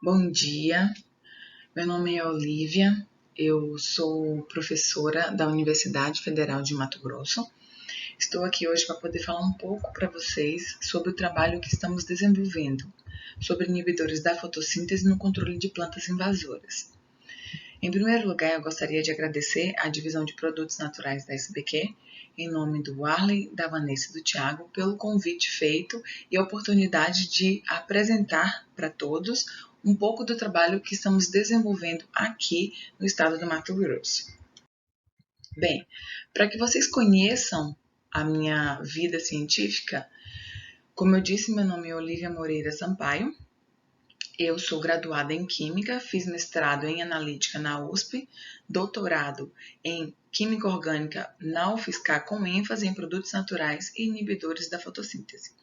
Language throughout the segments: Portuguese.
Bom dia, meu nome é Olivia, eu sou professora da Universidade Federal de Mato Grosso. Estou aqui hoje para poder falar um pouco para vocês sobre o trabalho que estamos desenvolvendo sobre inibidores da fotossíntese no controle de plantas invasoras. Em primeiro lugar, eu gostaria de agradecer à Divisão de Produtos Naturais da SBQ, em nome do Arley, da Vanessa e do Thiago, pelo convite feito e a oportunidade de apresentar para todos um pouco do trabalho que estamos desenvolvendo aqui no estado do Mato Grosso. Bem, para que vocês conheçam a minha vida científica, como eu disse, meu nome é Olivia Moreira Sampaio. Eu sou graduada em Química, fiz mestrado em Analítica na USP, doutorado em Química Orgânica na UFSCar com ênfase em produtos naturais e inibidores da fotossíntese.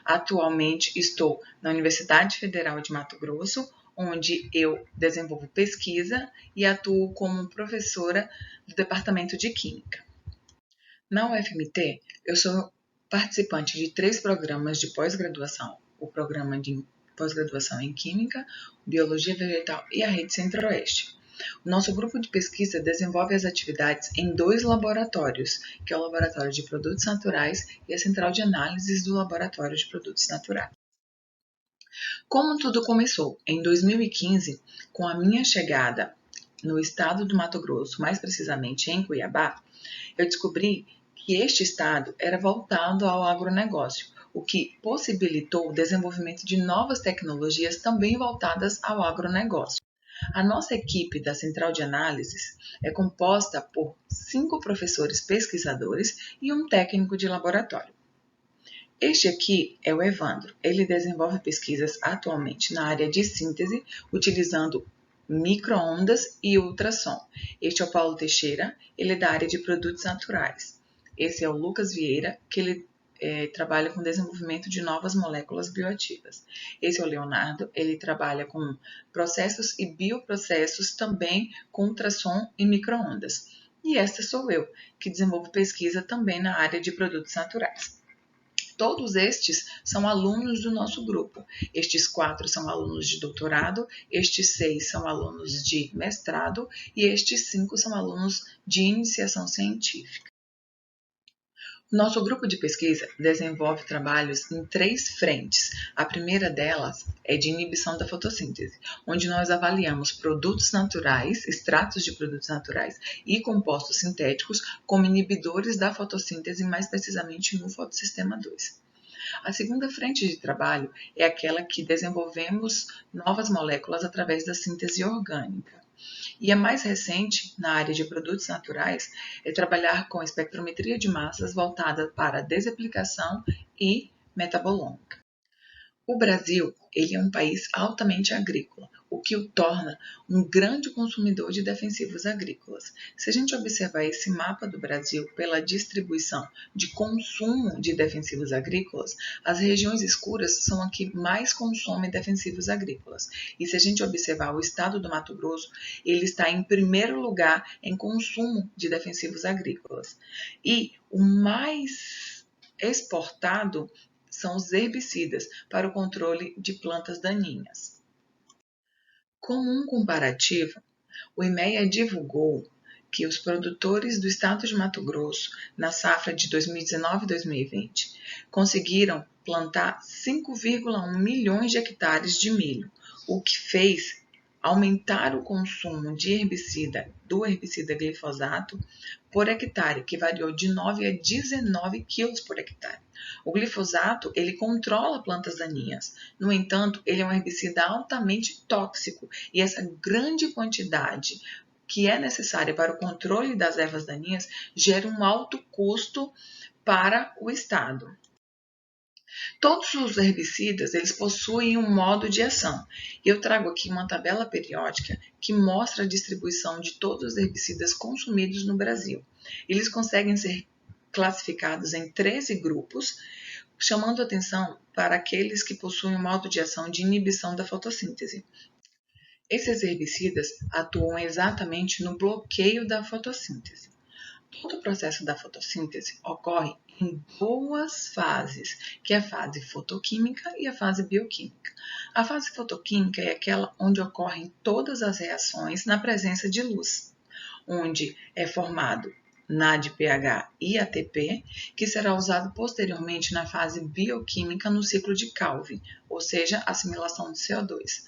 Atualmente estou na Universidade Federal de Mato Grosso, onde eu desenvolvo pesquisa e atuo como professora do Departamento de Química. Na UFMT, eu sou participante de 3 programas de pós-graduação, o programa de pós-graduação em Química, Biologia Vegetal e a Rede Centro-Oeste. O nosso grupo de pesquisa desenvolve as atividades em 2 laboratórios, que é o Laboratório de Produtos Naturais e a Central de Análises do Laboratório de Produtos Naturais. Como tudo começou? Em 2015, com a minha chegada no estado do Mato Grosso, mais precisamente em Cuiabá, eu descobri que este estado era voltado ao agronegócio, o que possibilitou o desenvolvimento de novas tecnologias também voltadas ao agronegócio. A nossa equipe da Central de Análises é composta por 5 professores pesquisadores e um técnico de laboratório. Este aqui é o Evandro. Ele desenvolve pesquisas atualmente na área de síntese, utilizando micro-ondas e ultrassom. Este é o Paulo Teixeira, ele é da área de produtos naturais. Esse é o Lucas Vieira, que ele trabalha com desenvolvimento de novas moléculas bioativas. Esse é o Leonardo, ele trabalha com processos e bioprocessos, também com ultrassom e micro-ondas. E esta sou eu, que desenvolvo pesquisa também na área de produtos naturais. Todos estes são alunos do nosso grupo. Estes 4 são alunos de doutorado, estes 6 são alunos de mestrado e estes 5 são alunos de iniciação científica. Nosso grupo de pesquisa desenvolve trabalhos em 3 frentes. A primeira delas é de inibição da fotossíntese, onde nós avaliamos produtos naturais, extratos de produtos naturais e compostos sintéticos como inibidores da fotossíntese, mais precisamente no fotossistema 2. A segunda frente de trabalho é aquela que desenvolvemos novas moléculas através da síntese orgânica. E a mais recente, na área de produtos naturais, é trabalhar com espectrometria de massas voltada para desaplicação e metabolômica. O Brasil, ele é um país altamente agrícola, o que o torna um grande consumidor de defensivos agrícolas. Se a gente observar esse mapa do Brasil pela distribuição de consumo de defensivos agrícolas, as regiões escuras são as que mais consomem defensivos agrícolas. E se a gente observar o estado do Mato Grosso, ele está em primeiro lugar em consumo de defensivos agrícolas. E o mais exportado são os herbicidas para o controle de plantas daninhas. Como um comparativo, o IMEA divulgou que os produtores do estado de Mato Grosso, na safra de 2019-2020, conseguiram plantar 5,1 milhões de hectares de milho, o que fez aumentar o consumo de herbicida, do herbicida glifosato, por hectare, que variou de 9 a 19 quilos por hectare. O glifosato, ele controla plantas daninhas. No entanto, ele é um herbicida altamente tóxico e essa grande quantidade que é necessária para o controle das ervas daninhas gera um alto custo para o Estado. Todos os herbicidas, eles possuem um modo de ação. Eu trago aqui uma tabela periódica que mostra a distribuição de todos os herbicidas consumidos no Brasil. Eles conseguem ser classificados em 13 grupos, chamando atenção para aqueles que possuem um modo de ação de inibição da fotossíntese. Esses herbicidas atuam exatamente no bloqueio da fotossíntese. Todo o processo da fotossíntese ocorre em duas fases, que é a fase fotoquímica e a fase bioquímica. A fase fotoquímica é aquela onde ocorrem todas as reações na presença de luz, onde é formado NADPH e ATP, que será usado posteriormente na fase bioquímica no ciclo de Calvin, ou seja, assimilação de CO2.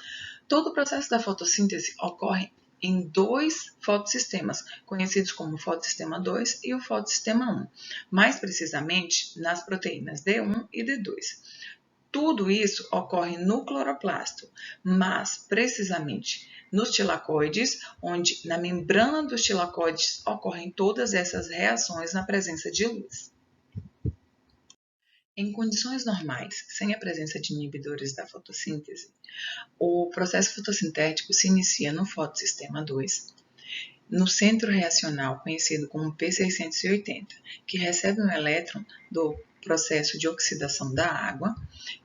Todo o processo da fotossíntese ocorre em dois fotossistemas, conhecidos como fotossistema 2 e o fotossistema 1, mais precisamente nas proteínas D1 e D2. Tudo isso ocorre no cloroplasto, mas precisamente nos tilacoides, onde na membrana dos tilacoides ocorrem todas essas reações na presença de luz. Em condições normais, sem a presença de inibidores da fotossíntese, o processo fotossintético se inicia no fotossistema 2, no centro reacional conhecido como P680, que recebe um elétron do processo de oxidação da água,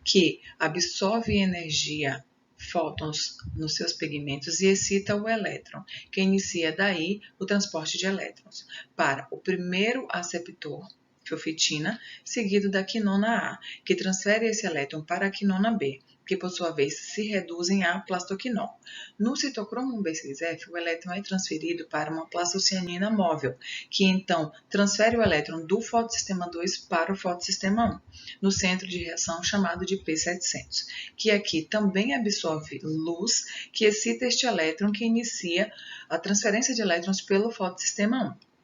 que absorve energia fótons nos seus pigmentos e excita o elétron, que inicia daí o transporte de elétrons para o primeiro aceptor, fiofitina, seguido da quinona A, que transfere esse elétron para a quinona B, que por sua vez se reduzem a plastoquinol. No citocromo B6F, o elétron é transferido para uma plastocianina móvel, que então transfere o elétron do fotossistema 2 para o fotossistema 1, no centro de reação chamado de P700, que aqui também absorve luz, que excita este elétron, que inicia a transferência de elétrons pelo fotossistema 1,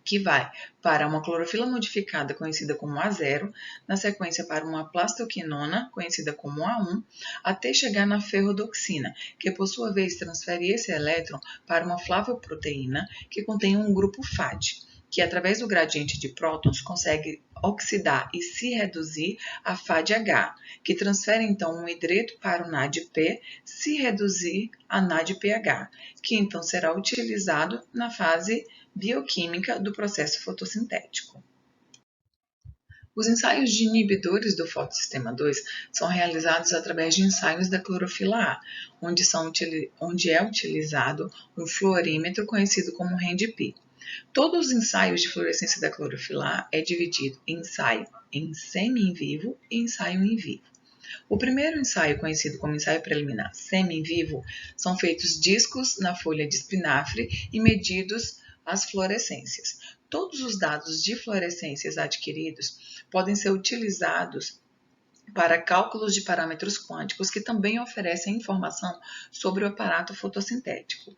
que vai para uma clorofila modificada, conhecida como A0, na sequência para uma plastoquinona, conhecida como A1, até chegar na ferrodoxina, que por sua vez transfere esse elétron para uma flavoproteína, que contém um grupo FAD, que através do gradiente de prótons consegue oxidar e se reduzir a FADH, que transfere então um hidreto para o NADP, se reduzir a NADPH, que então será utilizado na fase bioquímica do processo fotossintético. Os ensaios de inibidores do fotossistema 2 são realizados através de ensaios da clorofila A, onde é utilizado um fluorímetro conhecido como RAND-P. Todos os ensaios de fluorescência da clorofila A é dividido em ensaio em semi-in vivo e ensaio in vivo. O primeiro ensaio, conhecido como ensaio preliminar semi-in vivo, são feitos discos na folha de espinafre e medidos as fluorescências. Todos os dados de fluorescências adquiridos podem ser utilizados para cálculos de parâmetros quânticos que também oferecem informação sobre o aparato fotossintético.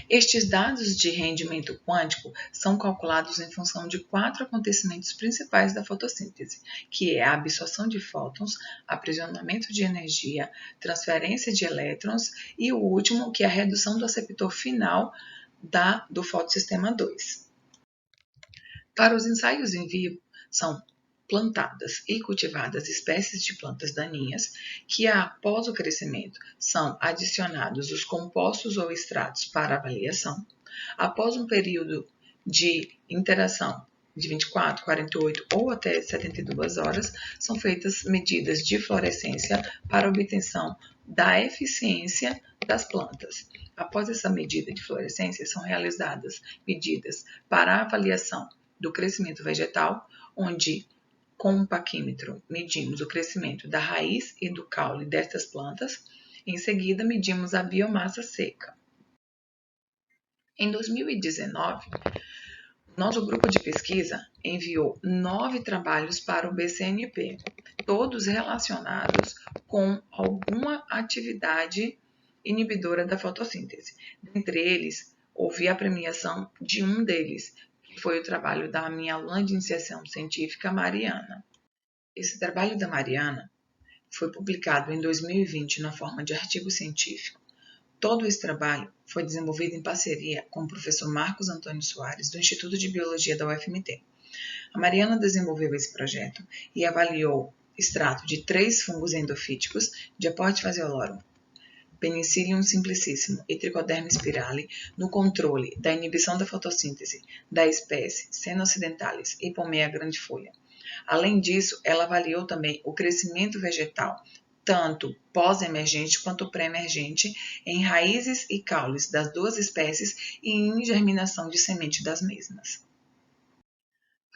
Estes dados de rendimento quântico são calculados em função de 4 acontecimentos principais da fotossíntese, que é a absorção de fótons, aprisionamento de energia, transferência de elétrons e o último, que é a redução do aceptor final do fotossistema 2. Para os ensaios em vivo, são plantadas e cultivadas espécies de plantas daninhas que, após o crescimento, são adicionados os compostos ou extratos para avaliação. Após um período de interação de 24, 48 ou até 72 horas, são feitas medidas de fluorescência para obtenção da eficiência das plantas. Após essa medida de fluorescência, são realizadas medidas para a avaliação do crescimento vegetal, onde com um paquímetro medimos o crescimento da raiz e do caule destas plantas. Em seguida, medimos a biomassa seca. Em 2019, nosso grupo de pesquisa enviou 9 trabalhos para o BCNP, todos relacionados com alguma atividade inibidora da fotossíntese. Dentre eles, houve a premiação de um deles, que foi o trabalho da minha aluna de iniciação científica, Mariana. Esse trabalho da Mariana foi publicado em 2020 na forma de artigo científico. Todo esse trabalho foi desenvolvido em parceria com o professor Marcos Antônio Soares, do Instituto de Biologia da UFMT. A Mariana desenvolveu esse projeto e avaliou extrato de 3 fungos endofíticos, Diaporte fasciolorum, Penicillium simplicissimo e Trichoderma spirale, no controle da inibição da fotossíntese da espécie Caenorcidentalis e Pomea grandifolha. Além disso, ela avaliou também o crescimento vegetal, tanto pós-emergente quanto pré-emergente, em raízes e caules das duas espécies e em germinação de semente das mesmas.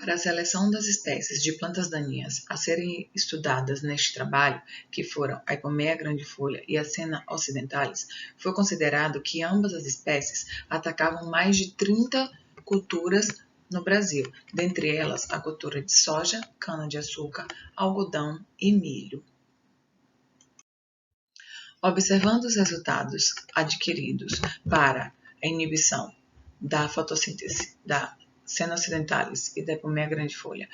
Para a seleção das espécies de plantas daninhas a serem estudadas neste trabalho, que foram a Ipomoea grandifolha e a Senna occidentalis, foi considerado que ambas as espécies atacavam mais de 30 culturas no Brasil, dentre elas a cultura de soja, cana-de-açúcar, algodão e milho. Observando os resultados adquiridos para a inibição da fotossíntese da Senna occidentalis e da Ipomoea grandifolha,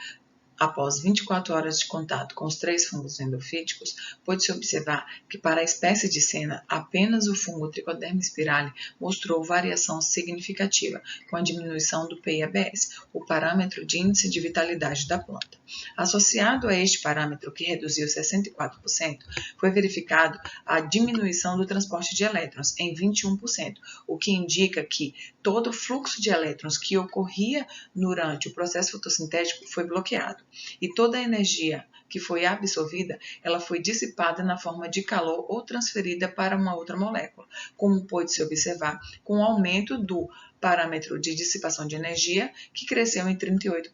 após 24 horas de contato com os 3 fungos endofíticos, pôde-se observar que para a espécie de Senna, apenas o fungo Trichoderma spirale mostrou variação significativa, com a diminuição do PIABS, o parâmetro de índice de vitalidade da planta. Associado a este parâmetro, que reduziu 64%, foi verificado a diminuição do transporte de elétrons em 21%, o que indica que todo o fluxo de elétrons que ocorria durante o processo fotossintético foi bloqueado. E toda a energia que foi absorvida, ela foi dissipada na forma de calor ou transferida para uma outra molécula, como pôde-se observar com o aumento do parâmetro de dissipação de energia, que cresceu em 38%.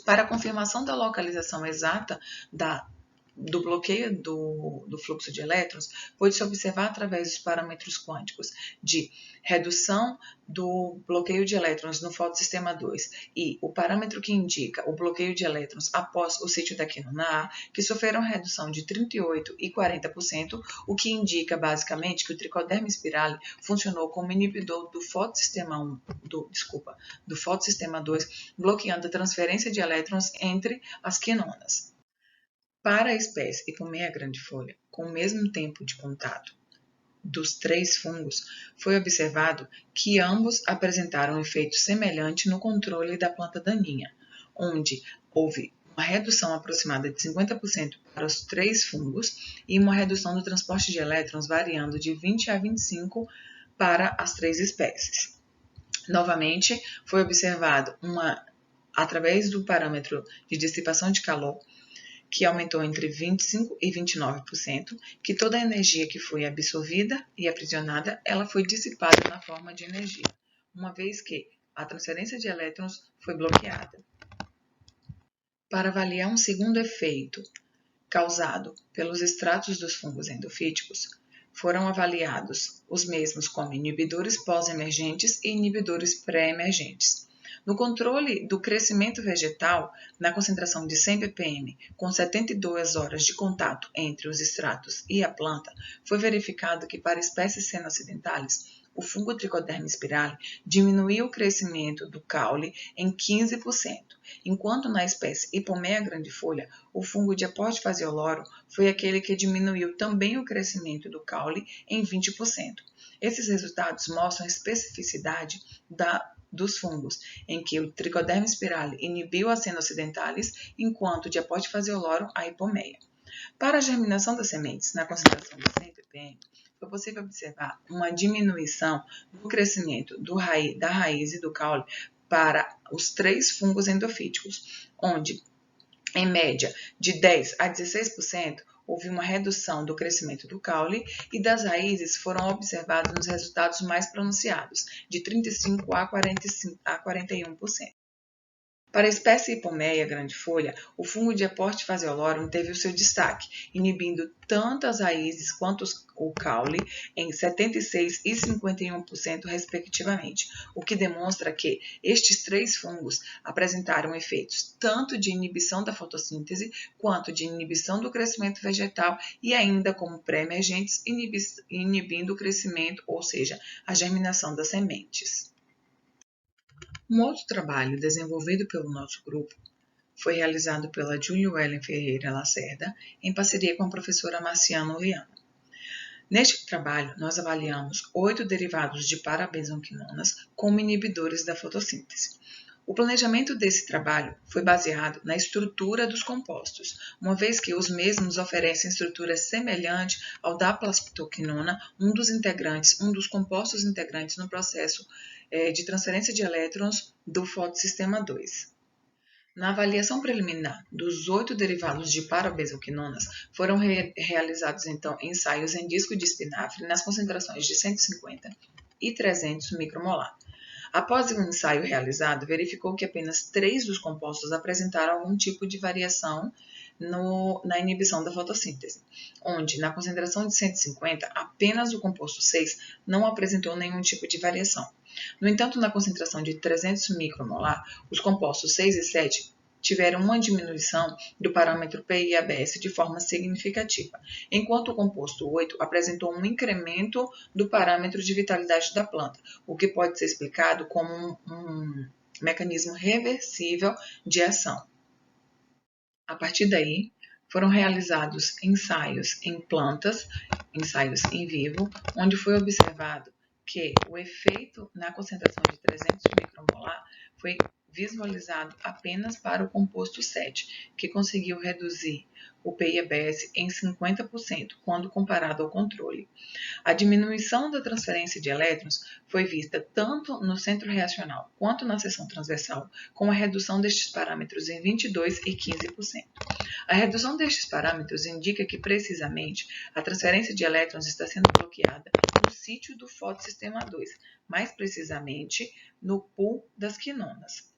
Para a confirmação da localização exata do bloqueio do fluxo de elétrons, pode-se observar através dos parâmetros quânticos de redução do bloqueio de elétrons no fotossistema 2 e o parâmetro que indica o bloqueio de elétrons após o sítio da quinona A, que sofreram redução de 38% e 40%, o que indica basicamente que o Trichoderma spirale funcionou como inibidor do fotossistema 2, bloqueando a transferência de elétrons entre as quinonas. Para a espécie Ipomoea grandifolha, com o mesmo tempo de contato dos 3 fungos, foi observado que ambos apresentaram um efeito semelhante no controle da planta daninha, onde houve uma redução aproximada de 50% para os 3 fungos e uma redução do transporte de elétrons variando de 20 a 25 para as 3 espécies. Novamente, foi observado através do parâmetro de dissipação de calor, que aumentou entre 25% e 29%, que toda a energia que foi absorvida e aprisionada, ela foi dissipada na forma de energia, uma vez que a transferência de elétrons foi bloqueada. Para avaliar um segundo efeito causado pelos extratos dos fungos endofíticos, foram avaliados os mesmos como inibidores pós-emergentes e inibidores pré-emergentes. No controle do crescimento vegetal, na concentração de 100 ppm, com 72 horas de contato entre os extratos e a planta, foi verificado que para espécies Senna occidentalis, o fungo Trichoderma spirale diminuiu o crescimento do caule em 15%, enquanto na espécie Ipomoea grandifolha, o fungo Diaporte fascioloro foi aquele que diminuiu também o crescimento do caule em 20%. Esses resultados mostram a especificidade dos fungos, em que o Trichoderma spirale inibiu a Senna occidentalis, enquanto o Diaporte fascioloro a Ipomoea. Para a germinação das sementes, na concentração de 100 ppm, foi possível observar uma diminuição no crescimento da raiz e do caule para os 3 fungos endofíticos, onde, em média, de 10 a 16%, houve uma redução do crescimento do caule e das raízes foram observados nos resultados mais pronunciados, de 35% a 41%. Para a espécie Ipomoea grandifolha, o fungo Diaporte fasciolorum teve o seu destaque, inibindo tanto as raízes quanto o caule em 76% e 51% respectivamente, o que demonstra que estes 3 fungos apresentaram efeitos tanto de inibição da fotossíntese quanto de inibição do crescimento vegetal e ainda como pré-emergentes inibindo o crescimento, ou seja, a germinação das sementes. Um outro trabalho desenvolvido pelo nosso grupo foi realizado pela Júlia Wellen Ferreira Lacerda, em parceria com a professora Marciana Oliano. Neste trabalho, nós avaliamos 8 derivados de parabenzoquinonas como inibidores da fotossíntese. O planejamento desse trabalho foi baseado na estrutura dos compostos, uma vez que os mesmos oferecem estrutura semelhante ao da plasitoquinona, um dos compostos integrantes no processo de transferência de elétrons do fotossistema 2. Na avaliação preliminar dos 8 derivados de parabenzoquinonas, foram realizados então ensaios em disco de espinafre nas concentrações de 150 e 300 micromolar. Após o ensaio realizado, verificou que apenas 3 dos compostos apresentaram algum tipo de variação na inibição da fotossíntese, onde, na concentração de 150, apenas o composto 6 não apresentou nenhum tipo de variação. No entanto, na concentração de 300 micromolar, os compostos 6 e 7 tiveram uma diminuição do parâmetro PIABS de forma significativa, enquanto o composto 8 apresentou um incremento do parâmetro de vitalidade da planta, o que pode ser explicado como um mecanismo reversível de ação. A partir daí, foram realizados ensaios em plantas, ensaios em vivo, onde foi observado que o efeito na concentração de 300 micromolar foi visualizado apenas para o composto 7, que conseguiu reduzir o PIABS em 50% quando comparado ao controle. A diminuição da transferência de elétrons foi vista tanto no centro reacional quanto na seção transversal, com a redução destes parâmetros em 22% e 15%. A redução destes parâmetros indica que, precisamente, a transferência de elétrons está sendo bloqueada no sítio do fotossistema 2, mais precisamente no pool das quinonas,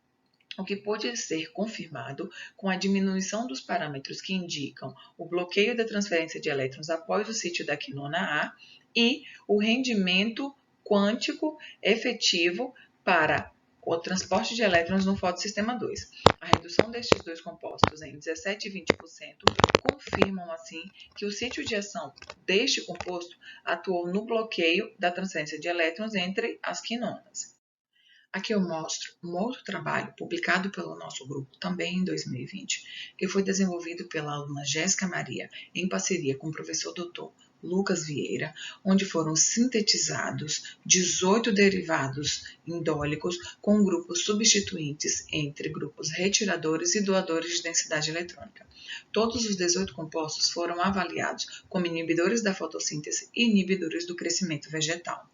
o que pode ser confirmado com a diminuição dos parâmetros que indicam o bloqueio da transferência de elétrons após o sítio da quinona A e o rendimento quântico efetivo para o transporte de elétrons no fotossistema 2. A redução destes dois compostos em 17% e 20% confirmam, assim, que o sítio de ação deste composto atuou no bloqueio da transferência de elétrons entre as quinonas. Aqui eu mostro um outro trabalho publicado pelo nosso grupo também em 2020, que foi desenvolvido pela aluna Jéssica Maria, em parceria com o professor Dr. Lucas Vieira, onde foram sintetizados 18 derivados indólicos com grupos substituintes entre grupos retiradores e doadores de densidade eletrônica. Todos os 18 compostos foram avaliados como inibidores da fotossíntese e inibidores do crescimento vegetal.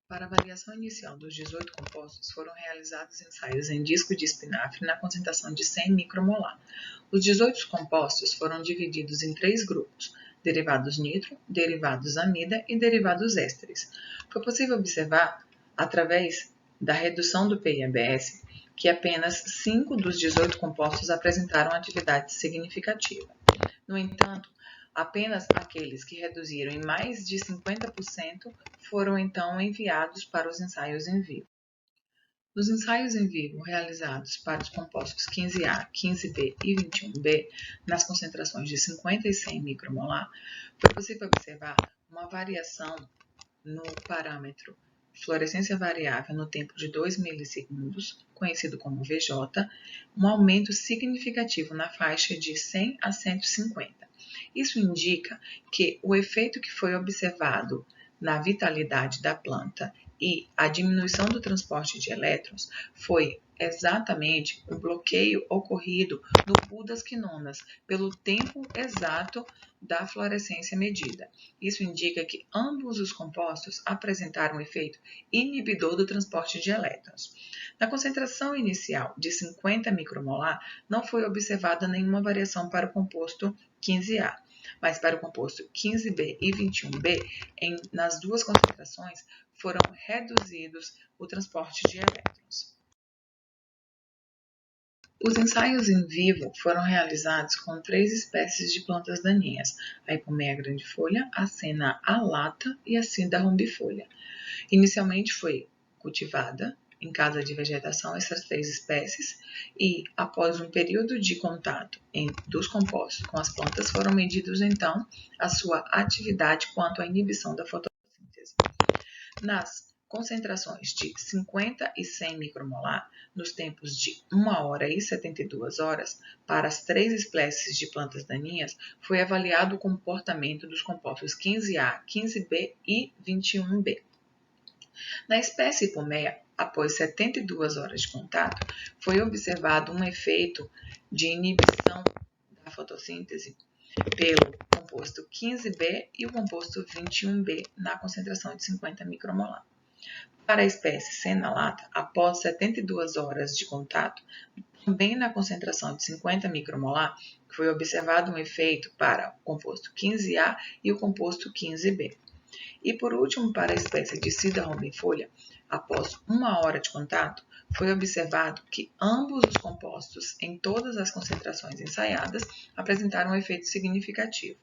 Para a avaliação inicial dos 18 compostos, foram realizados ensaios em disco de espinafre na concentração de 100 micromolar. Os 18 compostos foram divididos em 3 grupos: derivados nitro, derivados amida e derivados ésteres. Foi possível observar, através da redução do PIABS, que apenas 5 dos 18 compostos apresentaram atividade significativa. No entanto, apenas aqueles que reduziram em mais de 50% foram então enviados para os ensaios em vivo. Nos ensaios em vivo realizados para os compostos 15A, 15B e 21B, nas concentrações de 50 e 100 micromolar, foi possível observar uma variação no parâmetro fluorescência variável no tempo de 2 milissegundos, conhecido como VJ, um aumento significativo na faixa de 100 a 150. Isso indica que o efeito que foi observado na vitalidade da planta e a diminuição do transporte de elétrons foi exatamente o bloqueio ocorrido no pool das quinonas pelo tempo exato da fluorescência medida. Isso indica que ambos os compostos apresentaram efeito inibidor do transporte de elétrons. Na concentração inicial de 50 micromolar, não foi observada nenhuma variação para o composto 15A, mas para o composto 15B e 21B, nas duas concentrações, foram reduzidos o transporte de elétrons. Os ensaios em vivo foram realizados com 3 espécies de plantas daninhas: a Ipomoea grandifolha, a Senna alata e a Cinda rombifolha. Inicialmente foi cultivada em casa de vegetação essas 3 espécies e, após um período de contato dos compostos com as plantas, foram medidos então a sua atividade quanto à inibição da fotossíntese. Nas concentrações de 50 e 100 micromolar, nos tempos de 1 hora e 72 horas, para as 3 espécies de plantas daninhas, foi avaliado o comportamento dos compostos 15A, 15B e 21B. Na espécie Ipomoea, após 72 horas de contato, foi observado um efeito de inibição da fotossíntese pelo composto 15B e o composto 21B na concentração de 50 micromolar. Para a espécie Senna lata, após 72 horas de contato, também na concentração de 50 micromolar, foi observado um efeito para o composto 15A e o composto 15B. E por último, para a espécie de Sida rombifolha, após 1 hora de contato, foi observado que ambos os compostos, em todas as concentrações ensaiadas, apresentaram um efeito significativo.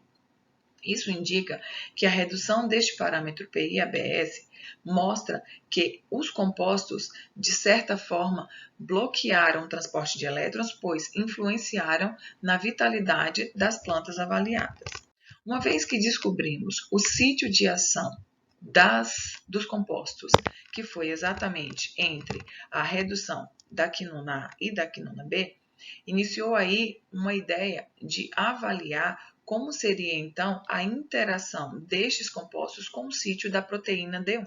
Isso indica que a redução deste parâmetro PI-ABS mostra que os compostos, de certa forma, bloquearam o transporte de elétrons, pois influenciaram na vitalidade das plantas avaliadas. Uma vez que descobrimos o sítio de ação dos compostos, que foi exatamente entre a redução da quinona A e da quinona B, iniciou aí uma ideia de avaliar como seria então a interação destes compostos com o sítio da proteína D1.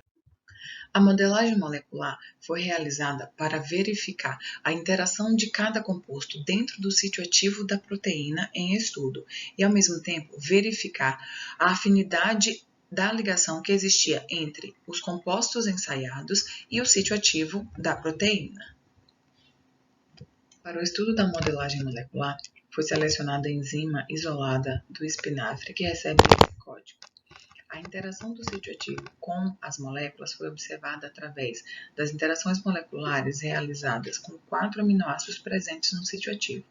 A modelagem molecular foi realizada para verificar a interação de cada composto dentro do sítio ativo da proteína em estudo e, ao mesmo tempo, verificar a afinidade da ligação que existia entre os compostos ensaiados e o sítio ativo da proteína. Para o estudo da modelagem molecular, foi selecionada a enzima isolada do espinafre que recebe esse código. A interação do sítio ativo com as moléculas foi observada através das interações moleculares realizadas com 4 aminoácidos presentes no sítio ativo,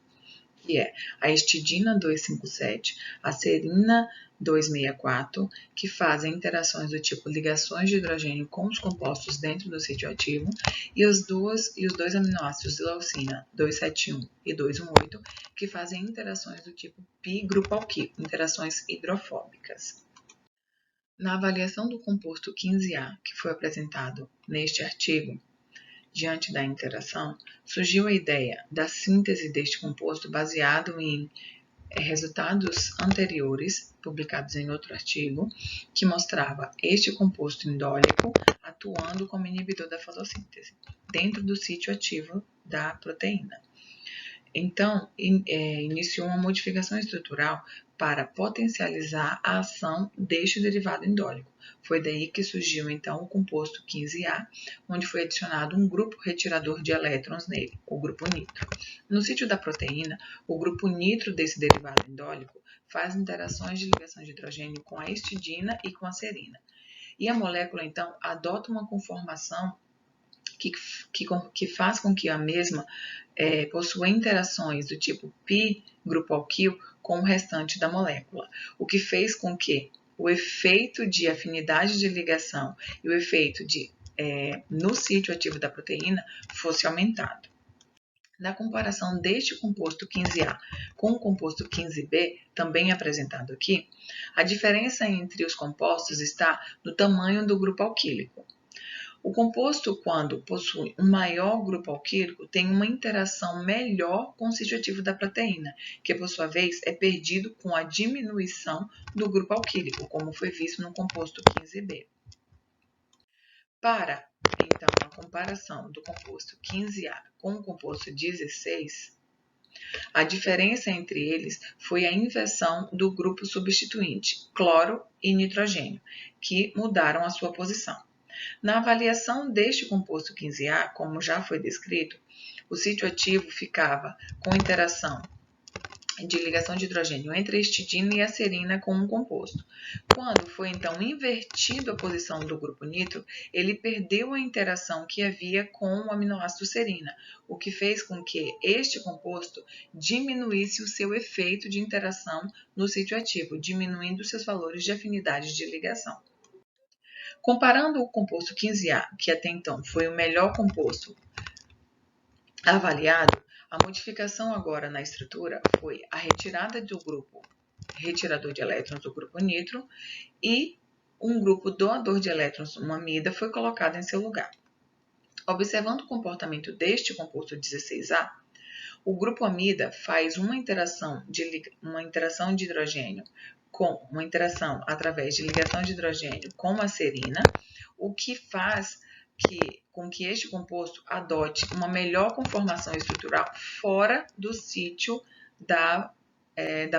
que é a histidina 257, a serina 264, que fazem interações do tipo ligações de hidrogênio com os compostos dentro do sítio ativo, e os dois aminoácidos de leucina 271 e 218, que fazem interações do tipo pi-grupo alquílico, interações hidrofóbicas. Na avaliação do composto 15A, que foi apresentado neste artigo, diante da interação, surgiu a ideia da síntese deste composto baseado em resultados anteriores, publicados em outro artigo, que mostrava este composto indólico atuando como inibidor da fotossíntese, dentro do sítio ativo da proteína. Então, iniciou uma modificação estrutural para potencializar a ação deste derivado indólico. Foi daí que surgiu, então, o composto 15A, onde foi adicionado um grupo retirador de elétrons nele, o grupo nitro. No sítio da proteína, o grupo nitro desse derivado indólico faz interações de ligação de hidrogênio com a histidina e com a serina. E a molécula, então, adota uma conformação que faz com que a mesma possua interações do tipo pi, grupo alquil, com o restante da molécula, o que fez com que o efeito de afinidade de ligação e o efeito no sítio ativo da proteína fosse aumentado. Na comparação deste composto 15A com o composto 15B, também apresentado aqui, a diferença entre os compostos está no tamanho do grupo alquílico. O composto, quando possui um maior grupo alquílico, tem uma interação melhor com o sítio ativo da proteína, que por sua vez é perdido com a diminuição do grupo alquílico, como foi visto no composto 15B. Para, então, a comparação do composto 15A com o composto 16, a diferença entre eles foi a inversão do grupo substituinte, cloro e nitrogênio, que mudaram a sua posição. Na avaliação deste composto 15A, como já foi descrito, o sítio ativo ficava com interação de ligação de hidrogênio entre a histidina e a serina com um composto. Quando foi então invertido a posição do grupo nitro, ele perdeu a interação que havia com o aminoácido serina, o que fez com que este composto diminuísse o seu efeito de interação no sítio ativo, diminuindo seus valores de afinidade de ligação. Comparando o composto 15A, que até então foi o melhor composto avaliado, a modificação agora na estrutura foi a retirada do grupo retirador de elétrons do grupo nitro e um grupo doador de elétrons, uma amida, foi colocado em seu lugar. Observando o comportamento deste composto 16A, o grupo amida faz uma interação de hidrogênio com uma interação através de ligação de hidrogênio com a serina, o que faz com que este composto adote uma melhor conformação estrutural fora do sítio da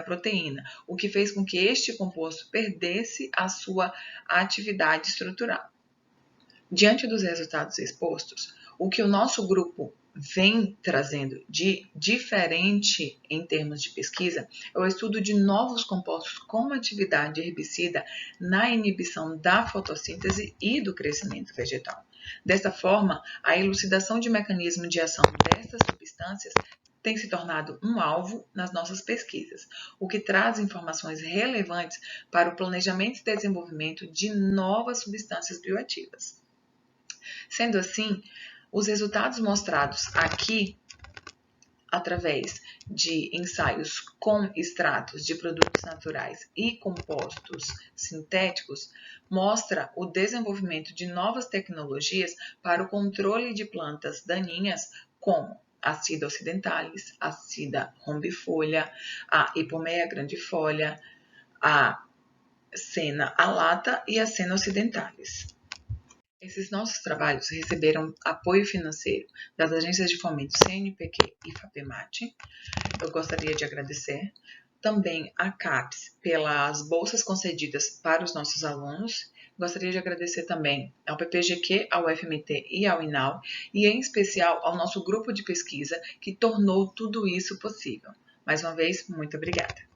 proteína, o que fez com que este composto perdesse a sua atividade estrutural. Diante dos resultados expostos, o que o nosso grupo vem trazendo de diferente em termos de pesquisa é o estudo de novos compostos com atividade herbicida na inibição da fotossíntese e do crescimento vegetal. Dessa forma, a elucidação de mecanismo de ação dessas substâncias tem se tornado um alvo nas nossas pesquisas, o que traz informações relevantes para o planejamento e desenvolvimento de novas substâncias bioativas. Sendo assim, os resultados mostrados aqui, através de ensaios com extratos de produtos naturais e compostos sintéticos, mostra o desenvolvimento de novas tecnologias para o controle de plantas daninhas, como a Scida occidentalis, a Scida rombifolha, a Ipomoea grandifolia, a Senna alata e a Senna occidentalis. Esses nossos trabalhos receberam apoio financeiro das agências de fomento CNPq e FAPEMAT. Eu gostaria de agradecer também a CAPES pelas bolsas concedidas para os nossos alunos. Gostaria de agradecer também ao PPGQ, ao FMT e ao INAU, e em especial ao nosso grupo de pesquisa que tornou tudo isso possível. Mais uma vez, muito obrigada.